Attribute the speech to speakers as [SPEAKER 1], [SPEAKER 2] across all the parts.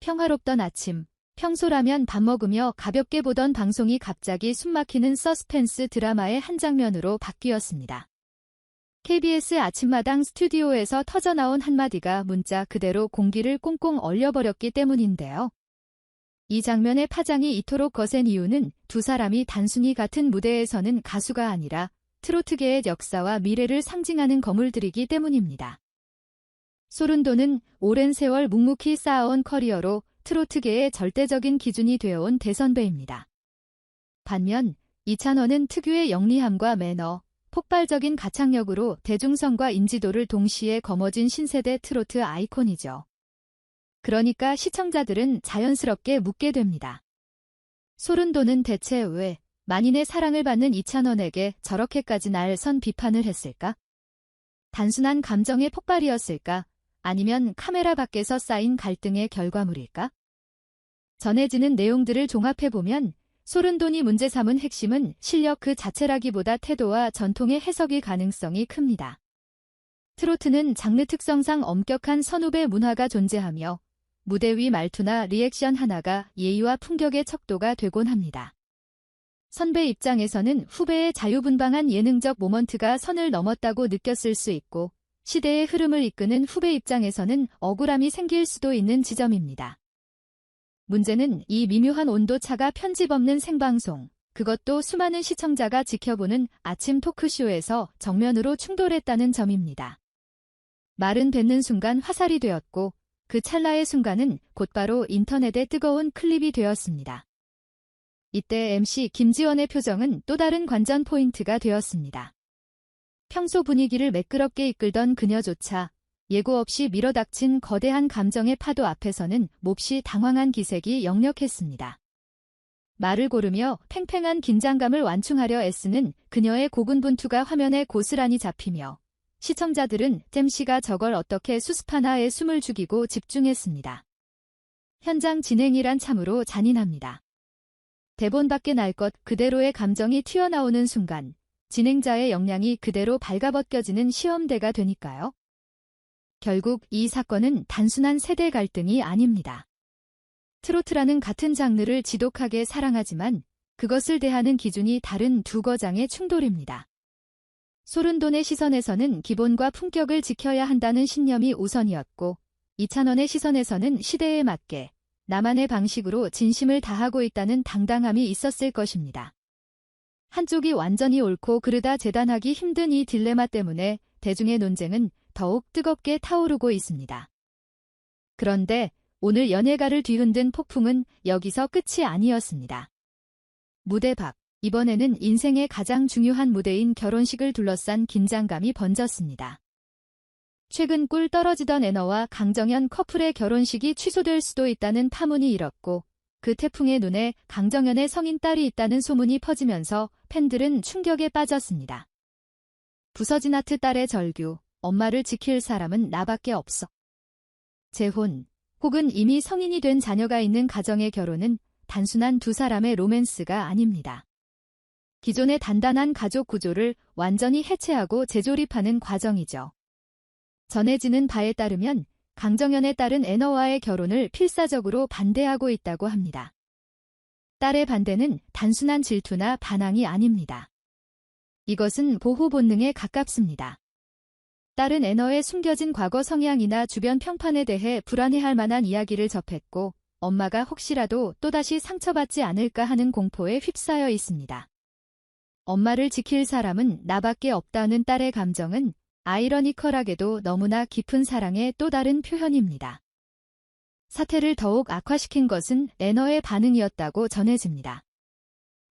[SPEAKER 1] 평화롭던 아침, 평소라면 밥 먹으며 가볍게 보던 방송이 갑자기 숨막히는 서스펜스 드라마의 한 장면으로 바뀌었습니다. KBS 아침마당 스튜디오에서 터져나온 한마디가 문자 그대로 공기를 꽁꽁 얼려버렸기 때문인데요. 이 장면의 파장이 이토록 거센 이유는 두 사람이 단순히 같은 무대에 서는 가수가 아니라 트로트계의 역사와 미래를 상징하는 거물들이기 때문입니다. 소른도는 오랜 세월 묵묵히 쌓아온 커리어로 트로트계의 절대적인 기준이 되어온 대선배입니다. 반면 이찬원은 특유의 영리함과 매너, 폭발적인 가창력으로 대중성과 인지도를 동시에 거머쥔 신세대 트로트 아이콘이죠. 그러니까 시청자들은 자연스럽게 묻게 됩니다. 소른도는 대체 왜 만인의 사랑을 받는 이찬원에게 저렇게까지 날선 비판을 했을까? 단순한 감정의 폭발이었을까? 아니면 카메라 밖에서 쌓인 갈등의 결과물일까? 전해지는 내용들을 종합해보면 소른돈이 문제 삼은 핵심은 실력 그 자체라기보다 태도와 전통의 해석일 가능성이 큽니다. 트로트는 장르 특성상 엄격한 선후배 문화가 존재하며 무대 위 말투나 리액션 하나가 예의와 품격의 척도가 되곤 합니다. 선배 입장에서는 후배의 자유분방한 예능적 모먼트가 선을 넘었다고 느꼈을 수 있고 시대의 흐름을 이끄는 후배 입장에서는 억울함이 생길 수도 있는 지점입니다. 문제는 이 미묘한 온도차가 편집 없는 생방송, 그것도 수많은 시청자가 지켜보는 아침 토크쇼에서 정면으로 충돌했다는 점입니다. 말은 뱉는 순간 화살이 되었고 그 찰나의 순간은 곧바로 인터넷에 뜨거운 클립이 되었습니다. 이때 MC 김지원의 표정은 또 다른 관전 포인트가 되었습니다. 평소 분위기를 매끄럽게 이끌던 그녀조차 예고 없이 밀어닥친 거대한 감정의 파도 앞에서는 몹시 당황한 기색이 역력했습니다. 말을 고르며 팽팽한 긴장감을 완충하려 애쓰는 그녀의 고군분투가 화면에 고스란히 잡히며 시청자들은 잼씨가 저걸 어떻게 수습하나에 숨을 죽이고 집중했습니다. 현장 진행이란 참으로 잔인합니다. 대본 밖에 날 것 그대로의 감정이 튀어나오는 순간 진행자의 역량이 그대로 발가벗겨지는 시험대가 되니까요. 결국 이 사건은 단순한 세대 갈등이 아닙니다. 트로트라는 같은 장르를 지독하게 사랑하지만 그것을 대하는 기준이 다른 두 거장의 충돌입니다. 소른돈의 시선에서는 기본과 품격을 지켜야 한다는 신념이 우선이었고 이찬원의 시선에서는 시대에 맞게 나만의 방식으로 진심을 다하고 있다는 당당함이 있었을 것입니다. 한쪽이 완전히 옳고 그르다 재단하기 힘든 이 딜레마 때문에 대중의 논쟁은 더욱 뜨겁게 타오르고 있습니다. 그런데 오늘 연예가를 뒤흔든 폭풍은 여기서 끝이 아니었습니다. 무대 밖, 이번에는 인생의 가장 중요한 무대인 결혼식을 둘러싼 긴장감이 번졌습니다. 최근 꿀 떨어지던 애너와 강정현 커플의 결혼식이 취소될 수도 있다는 파문이 일었고 그 태풍의 눈에 강정현의 성인 딸이 있다는 소문이 퍼지면서 팬들은 충격에 빠졌습니다. 부서진 하트 딸의 절규, 엄마를 지킬 사람은 나밖에 없어. 재혼, 혹은 이미 성인이 된 자녀가 있는 가정의 결혼은 단순한 두 사람의 로맨스가 아닙니다. 기존의 단단한 가족 구조를 완전히 해체하고 재조립하는 과정이죠. 전해지는 바에 따르면 강정현의 딸은 애너와의 결혼을 필사적으로 반대하고 있다고 합니다. 딸의 반대는 단순한 질투나 반항이 아닙니다. 이것은 보호 본능에 가깝습니다. 딸은 애너의 숨겨진 과거 성향이나 주변 평판에 대해 불안해할 만한 이야기를 접했고 엄마가 혹시라도 또다시 상처받지 않을까 하는 공포에 휩싸여 있습니다. 엄마를 지킬 사람은 나밖에 없다는 딸의 감정은 아이러니컬하게도 너무나 깊은 사랑의 또 다른 표현입니다. 사태를 더욱 악화시킨 것은 애너의 반응이었다고 전해집니다.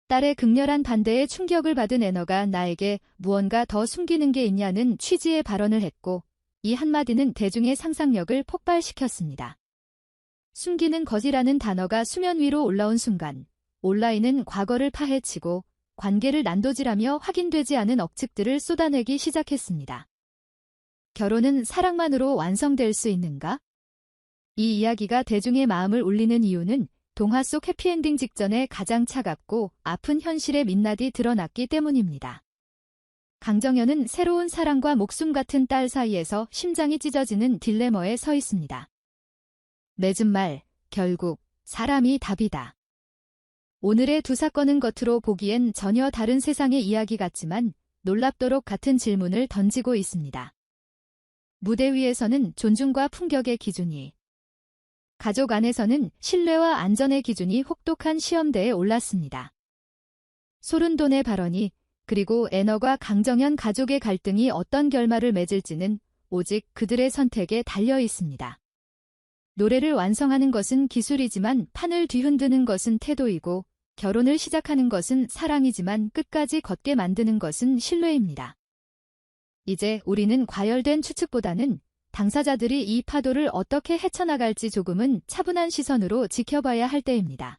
[SPEAKER 1] 딸의 극렬한 반대에 충격을 받은 애너가 나에게 무언가 더 숨기는 게 있냐는 취지의 발언을 했고 이 한마디는 대중의 상상력을 폭발시켰습니다. 숨기는 것이라는 단어가 수면 위로 올라온 순간 온라인은 과거를 파헤치고 관계를 난도질하며 확인되지 않은 억측들을 쏟아내기 시작했습니다. 결혼은 사랑만으로 완성될 수 있는가? 이 이야기가 대중의 마음을 울리는 이유는 동화 속 해피엔딩 직전에 가장 차갑고 아픈 현실의 민낯이 드러났기 때문입니다. 강정현은 새로운 사랑과 목숨 같은 딸 사이에서 심장이 찢어지는 딜레마에 서 있습니다. 맺은 말, 결국 사람이 답이다. 오늘의 두 사건은 겉으로 보기엔 전혀 다른 세상의 이야기 같지만 놀랍도록 같은 질문을 던지고 있습니다. 무대 위에서는 존중과 품격의 기준이, 가족 안에서는 신뢰와 안전의 기준이 혹독한 시험대에 올랐습니다. 소른돈의 발언이, 그리고 애너과 강정현 가족의 갈등이 어떤 결말을 맺을지는 오직 그들의 선택에 달려 있습니다. 노래를 완성하는 것은 기술이지만 판을 뒤흔드는 것은 태도이고, 결혼을 시작하는 것은 사랑이지만 끝까지 걷게 만드는 것은 신뢰입니다. 이제 우리는 과열된 추측보다는 당사자들이 이 파도를 어떻게 헤쳐나갈지 조금은 차분한 시선으로 지켜봐야 할 때입니다.